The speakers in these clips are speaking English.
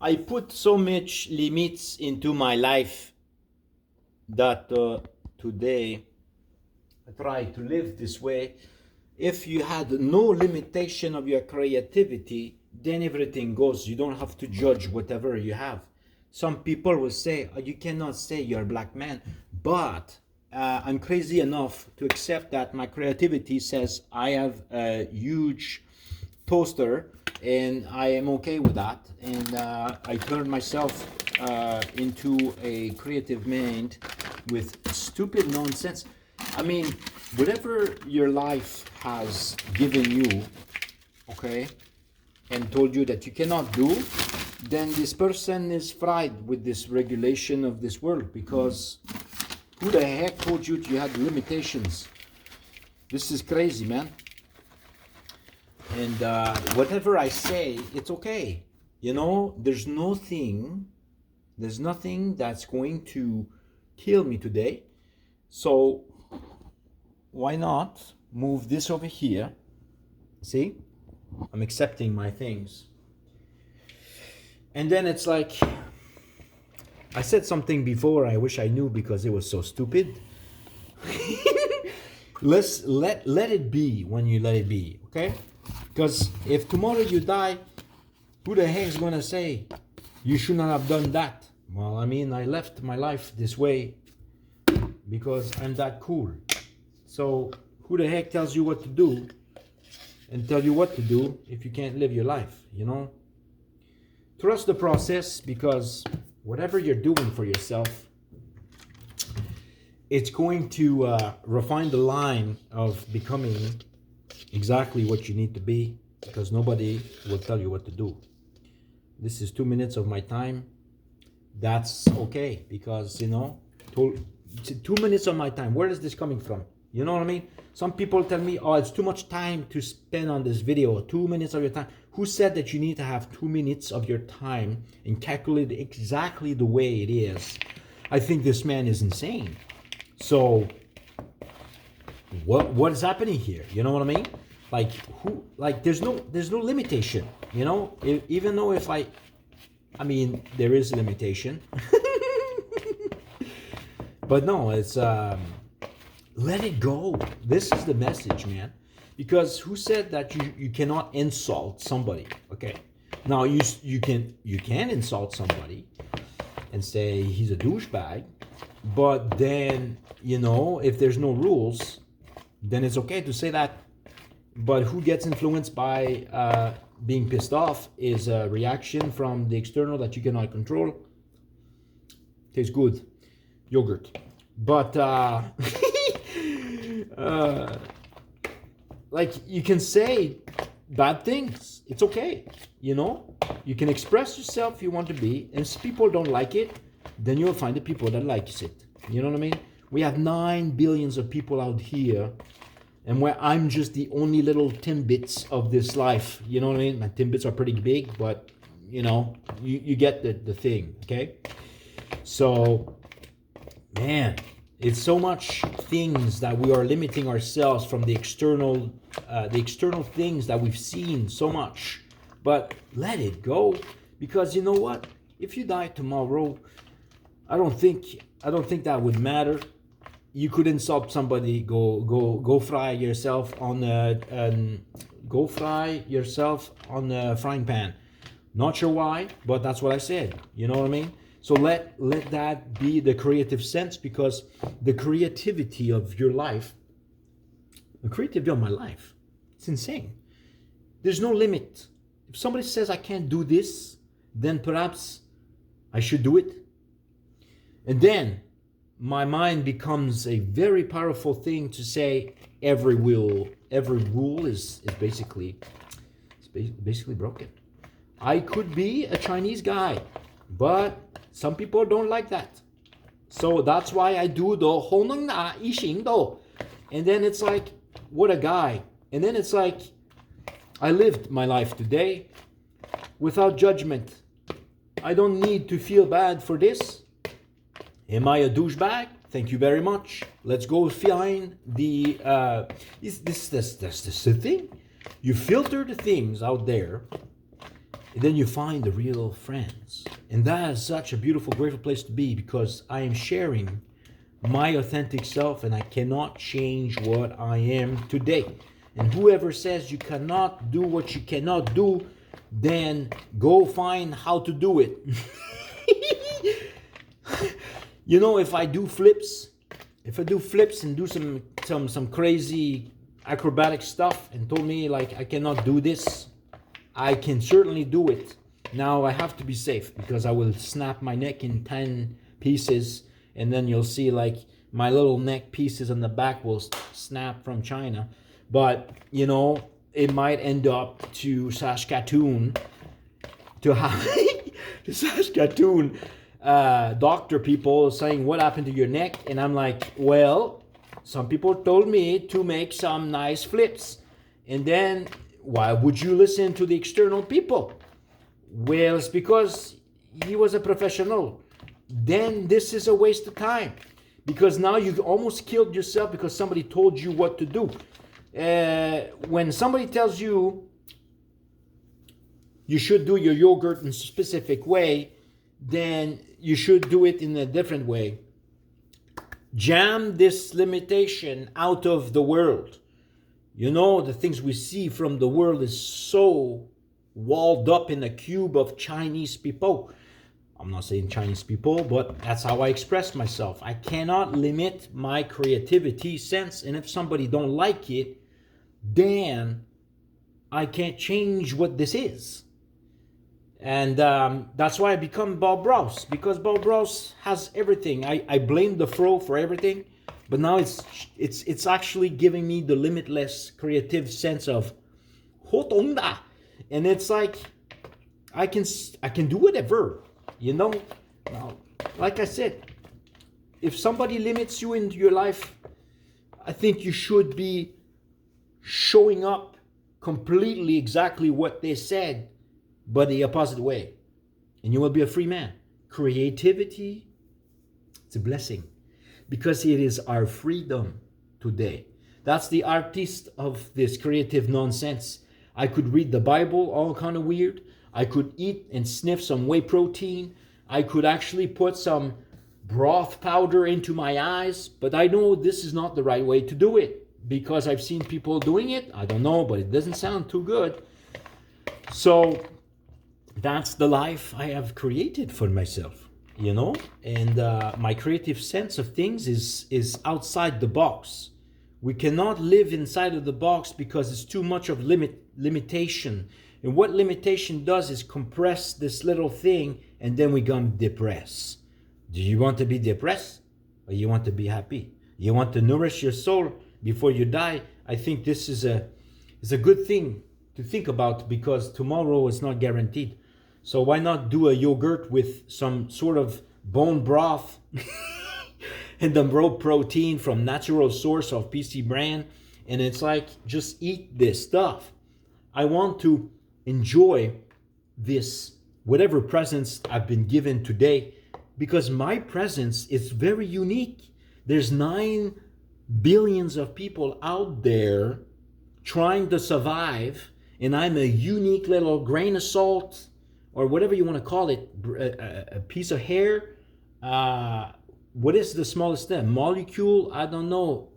I put so much limits into my life that today I try to live this way. If you had no limitation of your creativity, then everything goes. You don't have to judge whatever you have. Some people will say, oh, you cannot say you're a black man, but I'm crazy enough to accept that my creativity says I have a huge toaster and I am okay with that. And I turned myself into a creative mind with stupid nonsense. I mean, whatever your life has given you, okay, and told you that you cannot do, then this person is fried with this regulation of this world, because who the heck told you had limitations? This is crazy, man. And whatever I say, it's okay. You know, there's nothing that's going to kill me today. So why not move this over here? See, I'm accepting my things. And then it's like, I said something before I wish I knew because it was so stupid. Let it be when you let it be, okay? Because if tomorrow you die, who the heck is gonna say you should not have done that? Well, I mean, I left my life this way because I'm that cool. So who the heck tells you what to do and tell you what to do if you can't live your life, you know? Trust the process, because whatever you're doing for yourself, it's going to refine the line of becoming exactly what you need to be, because nobody will tell you what to do. This is 2 minutes of my time. That's okay, because, you know, 2 minutes of my time, where is this coming from? You know what I mean? Some people tell me, oh, it's too much time to spend on this video. 2 minutes of your time. Who said that you need to have 2 minutes of your time and calculate exactly the way it is? I think this man is insane. So what is happening here? You know what I mean? Like, who? Like, there's no limitation. You know, even though if I mean, there is a limitation. But no, it's let it go. This is the message, man. Because who said that you cannot insult somebody? Okay, now you can insult somebody and say he's a douchebag, but then, you know, if there's no rules, then it's okay to say that. But who gets influenced by being pissed off is a reaction from the external that you cannot control. Tastes good, yogurt, but like, you can say bad things. It's okay, you know. You can express yourself if you want to be, and if people don't like it, then you'll find the people that like it. You know what I mean? We have 9 billions of people out here, and where I'm just the only little timbits of this life. You know what I mean? My timbits are pretty big, but you know, you get the thing, okay? So, man, it's so much things that we are limiting ourselves from the external things that we've seen so much. But let it go, because you know what? If you die tomorrow, I don't think that would matter. You could insult somebody, go fry yourself on a frying pan. Not sure why, but that's what I said. You know what I mean? So let that be the creative sense, because the creativity of your life, the creativity of my life, it's insane. There's no limit. If somebody says I can't do this, then perhaps I should do it. And then my mind becomes a very powerful thing to say every rule is basically broken. I could be a Chinese guy, but some people don't like that. So that's why I do the honeng na yixing do. And then it's like, what a guy. And then it's like, I lived my life today without judgment. I don't need to feel bad for this. Am I a douchebag? Thank you very much. Let's go find the this the thing. You filter the things out there, And then you find the real friends. And that is such a beautiful, grateful place to be, because I am sharing my authentic self and I cannot change what I am today. And whoever says you cannot do what you cannot do, then go find how to do it. You know, if I do flips and do some crazy acrobatic stuff and told me like I cannot do this, I can certainly do it. Now I have to be safe, because I will snap my neck in 10 pieces, and then you'll see like my little neck pieces on the back will snap from China. But you know, it might end up to Saskatoon, to Saskatoon doctor people saying, what happened to your neck? And I'm like, well, some people told me to make some nice flips. And then why would you listen to the external people? Well, it's because he was a professional. Then this is a waste of time, because now you've almost killed yourself because somebody told you what to do. When somebody tells you you should do your yogurt in a specific way, then you should do it in a different way. Jam this limitation out of the world. You know, the things we see from the world is so walled up in a cube of Chinese people. I'm not saying Chinese people, but that's how I express myself. I cannot limit my creativity sense, and if somebody don't like it, then I can't change what this is. And that's why I become Bob Ross, because Bob Ross has everything. I blame the fro for everything, but now it's actually giving me the limitless creative sense of retourne. And it's like I can do whatever, you know. Now, like I said, if somebody limits you into your life, I think you should be showing up completely exactly what they said, but the opposite way, and you will be a free man. Creativity, it's a blessing, because it is our freedom today. That's the artist of this creative nonsense. I could read the Bible all kind of weird. I could eat and sniff some whey protein. I could actually put some broth powder into my eyes, but I know this is not the right way to do it, because I've seen people doing it. I don't know, but it doesn't sound too good. So that's the life I have created for myself, you know. And my creative sense of things is outside the box. We cannot live inside of the box because it's too much of limitation. And what limitation does is compress this little thing, and then we become depressed. Do you want to be depressed, or you want to be happy? You want to nourish your soul before you die? I think this is a good thing to think about, because tomorrow is not guaranteed. So why not do a yogurt with some sort of bone broth and the raw protein from natural source of PC brand, and it's like, just eat this stuff. I want to enjoy this, whatever presents I've been given today, because my presence is very unique. There's 9 billions of people out there trying to survive, and I'm a unique little grain of salt, or whatever you want to call it, a piece of hair. What is the smallest thing? Molecule? I don't know.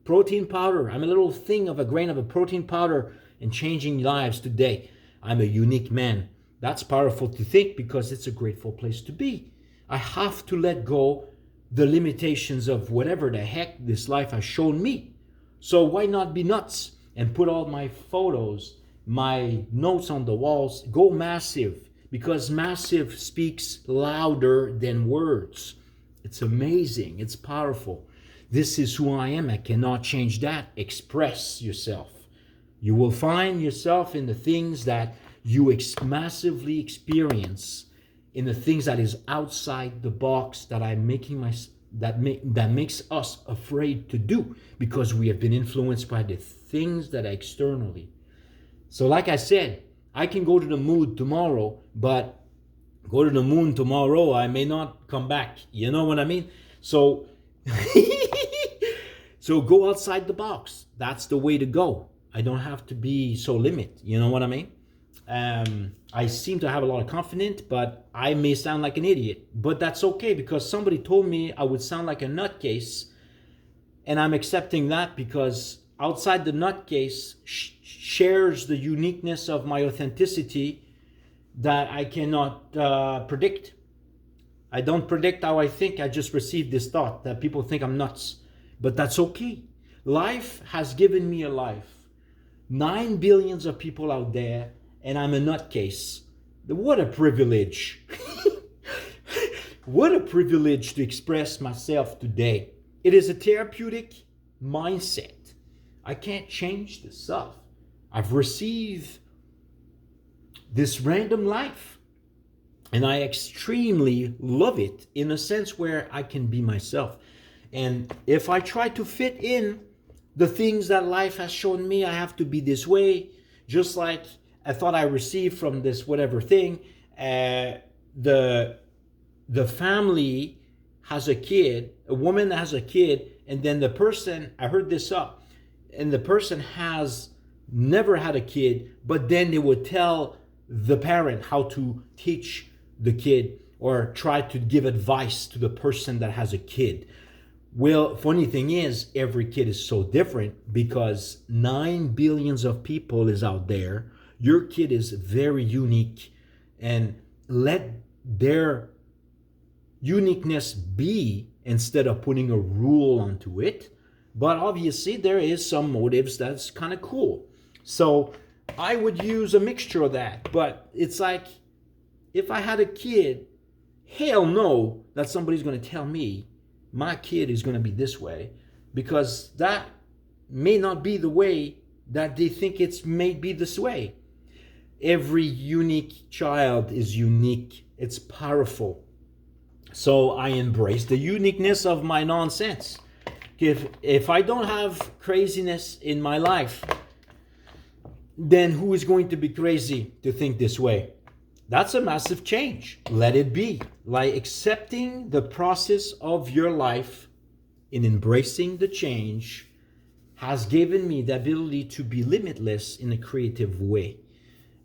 Protein powder. I'm a little thing of a grain of a protein powder and changing lives today. I'm a unique man. That's powerful to think, because it's a grateful place to be. I have to let go the limitations of whatever the heck this life has shown me. So why not be nuts and put all my photos, my notes on the walls, go massive, because massive speaks louder than words. It's amazing. It's powerful. This is who I am. I cannot change that. Express yourself. You will find yourself in the things that you massively experience, in the things that is outside the box that I'm making that makes us afraid to do, because we have been influenced by the things that are externally. So like I said, I can go to the moon tomorrow, but I may not come back. You know what I mean? So so go outside the box. That's the way to go. I don't have to be so limit. You know what I mean? I seem to have a lot of confidence, but I may sound like an idiot. But that's okay, because somebody told me I would sound like a nutcase, and I'm accepting that, because outside the nutcase shares the uniqueness of my authenticity that I cannot predict. I don't predict how I think. I just received this thought that people think I'm nuts. But that's okay. Life has given me a life. 9 billions of people out there, and I'm a nutcase. What a privilege. What a privilege to express myself today. It is a therapeutic mindset. I can't change this stuff. I've received this random life, and I extremely love it, in a sense where I can be myself. And if I try to fit in the things that life has shown me I have to be this way, just like I thought I received from this whatever thing, the family has a kid, a woman has a kid, and then the person, I heard this up, and the person has never had a kid, but then they would tell the parent how to teach the kid or try to give advice to the person that has a kid. Well, funny thing is, every kid is so different, because 9 billions of people is out there. Your kid is very unique, and let their uniqueness be, instead of putting a rule onto it. But obviously there is some motives that's kind of cool. So I would use a mixture of that. But it's like, if I had a kid, hell no that somebody's going to tell me my kid is going to be this way, because that may not be the way that they think it's may be this way. Every unique child is unique. It's powerful. So I embrace the uniqueness of my nonsense. If I don't have craziness in my life, then who is going to be crazy to think this way? That's a massive change. Let it be. Like accepting the process of your life and embracing the change has given me the ability to be limitless in a creative way.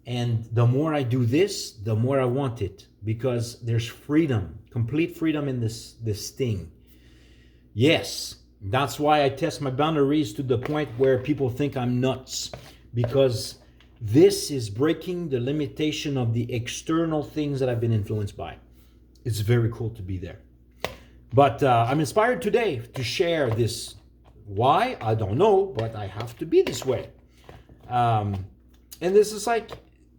And the more I do this, the more I want it, because there's freedom, complete freedom in this thing. Yes, that's why I test my boundaries to the point where people think I'm nuts, because this is breaking the limitation of the external things that I've been influenced by. It's very cool to be there. But I'm inspired today to share this. Why? I don't know, but I have to be this way. And this is like,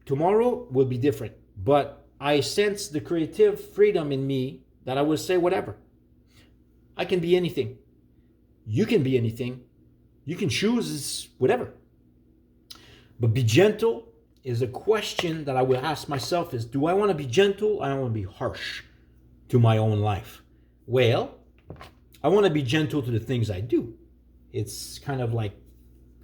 tomorrow will be different. But I sense the creative freedom in me that I will say whatever. I can be anything. You can be anything. You can choose whatever. But be gentle is a question that I will ask myself is, do I want to be gentle or I want to be harsh to my own life? Well, I want to be gentle to the things I do. It's kind of like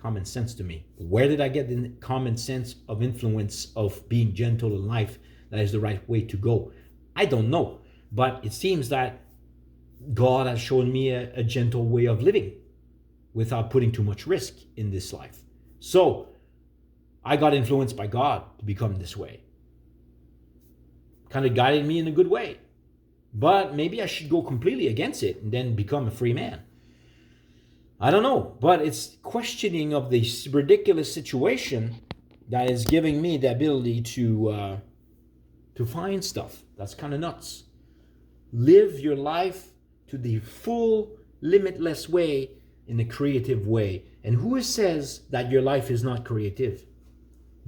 common sense to me. Where did I get the common sense of influence of being gentle in life? That is the right way to go. I don't know. But it seems that God has shown me a gentle way of living without putting too much risk in this life. So I got influenced by God to become this way. Kind of guided me in a good way. But maybe I should go completely against it and then become a free man. I don't know. But it's questioning of this ridiculous situation that is giving me the ability to find stuff. That's kind of nuts. Live your life to the full, limitless way in a creative way. And who says that your life is not creative?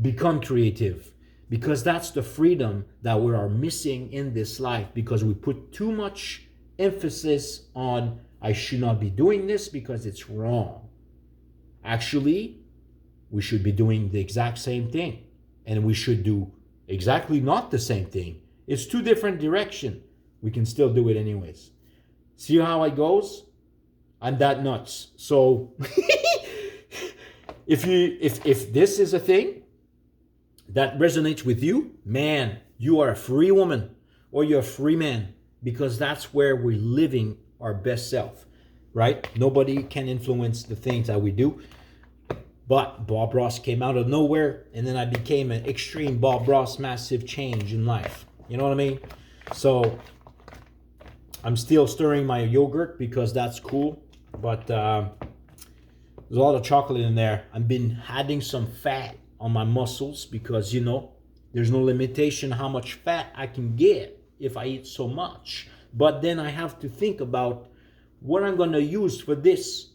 Become creative, because that's the freedom that we are missing in this life, because we put too much emphasis on I should not be doing this because it's wrong. Actually, we should be doing the exact same thing, and we should do exactly not the same thing. It's two different directions. We can still do it anyways. See how it goes? I'm that nuts. So if this is a thing that resonates with you, man, you are a free woman or you're a free man, because that's where we're living our best self, right? Nobody can influence the things that we do. But Bob Ross came out of nowhere, and then I became an extreme Bob Ross, massive change in life. You know what I mean? So I'm still stirring my yogurt because that's cool, but there's a lot of chocolate in there. I've been adding some fat on my muscles because, you know, there's no limitation how much fat I can get if I eat so much. But then I have to think about what I'm going to use for this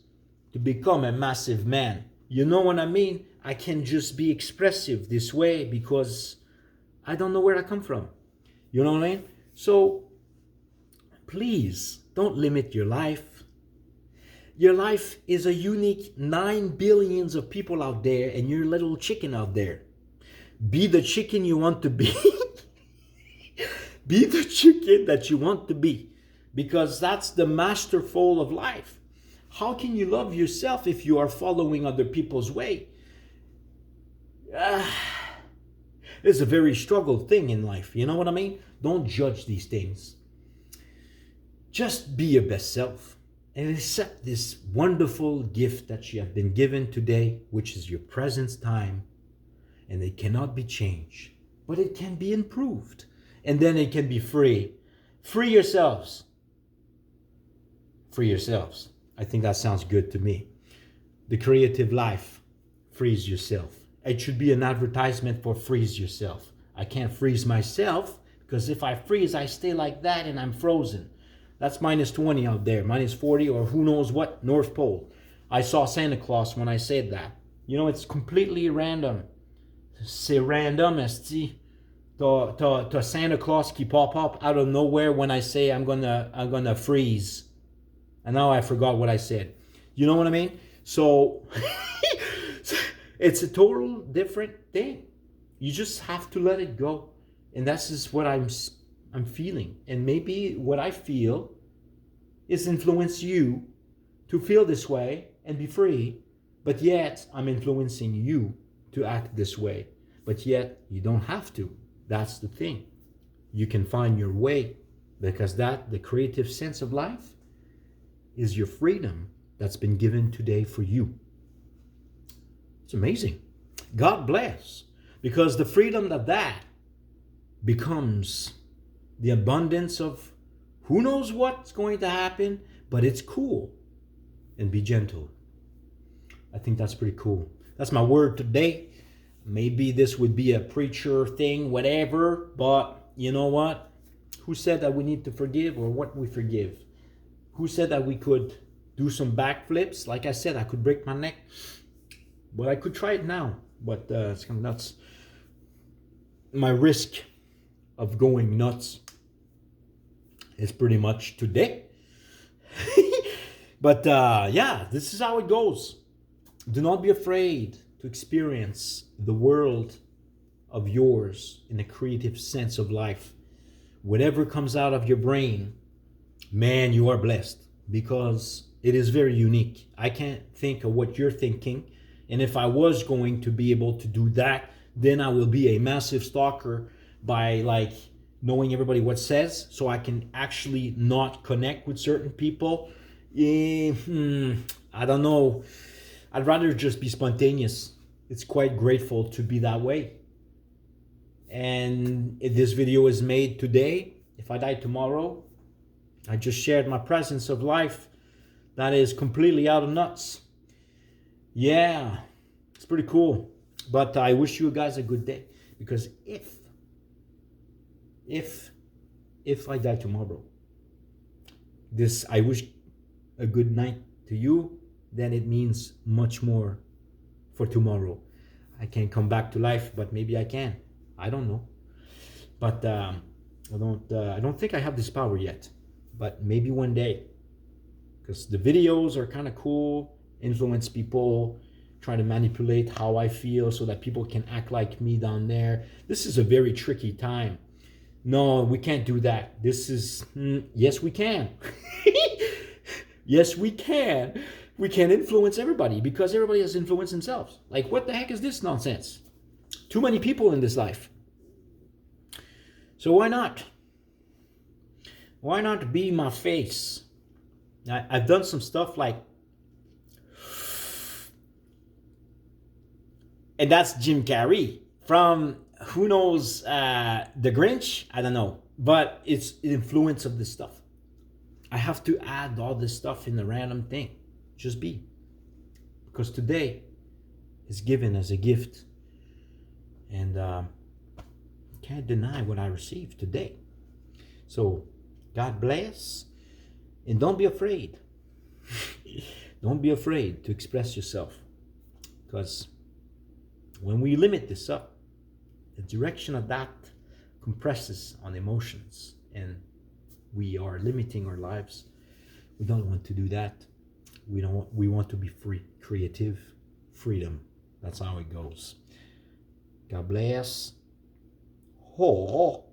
to become a massive man. You know what I mean? I can just be expressive this way because I don't know where I come from. You know what I mean? So please don't limit your life. Your life is a unique 9 billions of people out there, and you're a little chicken out there. Be the chicken you want to be. Be the chicken that you want to be, because that's the masterful of life. How can you love yourself if you are following other people's way? It's a very struggle thing in life. You know what I mean? Don't judge these things. Just be your best self and accept this wonderful gift that you have been given today, which is your present time. And it cannot be changed, but it can be improved. And then it can be free. Free yourselves. Free yourselves. I think that sounds good to me. The creative life frees yourself. It should be an advertisement for freeze yourself. I can't freeze myself because if I freeze, I stay like that and I'm frozen. That's -20 out there, -40 or who knows what, North Pole. I saw Santa Claus when I said that. You know, it's completely random. C'est random, esti. T'as Santa Claus qui pop up out of nowhere when I say I'm gonna freeze. And now I forgot what I said. You know what I mean? So it's a total different thing. You just have to let it go. And that's just what I'm feeling. And maybe what I feel is influence you to feel this way and be free. But yet I'm influencing you to act this way. But yet you don't have to. That's the thing. You can find your way, because the creative sense of life is your freedom that's been given today for you. It's amazing. God bless. Because the freedom that becomes the abundance of who knows what's going to happen, but it's cool. And be gentle. I think that's pretty cool. That's my word today. Maybe this would be a preacher thing, whatever, but you know what? Who said that we need to forgive or what we forgive? Who said that we could do some backflips? Like I said, I could break my neck, but I could try it now. But it's kind of nuts. My risk of going nuts is pretty much today. But yeah, this is how it goes. Do not be afraid to experience the world of yours in a creative sense of life. Whatever comes out of your brain, man, you are blessed, because it is very unique. I can't think of what you're thinking. And if I was going to be able to do that, then I will be a massive stalker by like knowing everybody what says, so I can actually not connect with certain people. I don't know. I'd rather just be spontaneous. It's quite grateful to be that way. And if this video is made today, if I die tomorrow, I just shared my presence of life that is completely out of nuts. Yeah, it's pretty cool. But I wish you guys a good day, because if I die tomorrow, I wish a good night to you, then it means much more for tomorrow. I can't come back to life, but maybe I can. I don't know. But I don't think I have this power yet. But maybe one day, because the videos are kind of cool, influence people, try to manipulate how I feel so that people can act like me down there. This is a very tricky time. No, we can't do that. This is, yes, we can. Yes, we can. We can influence everybody, because everybody has influenced themselves. Like, what the heck is this nonsense? Too many people in this life. So why not? Why not be my face? I've done some stuff like And that's Jim Carrey from who knows, The Grinch? I don't know. But it's the influence of this stuff. I have to add all this stuff in the random thing. Just be. Because today is given as a gift. And can't deny what I received today. So God bless. And don't be afraid. Don't be afraid to express yourself. Because when we limit this up, the direction of that compresses on emotions. And we are limiting our lives. We don't want to do that. We want to be free. Creative freedom. That's how it goes. God bless. Oh.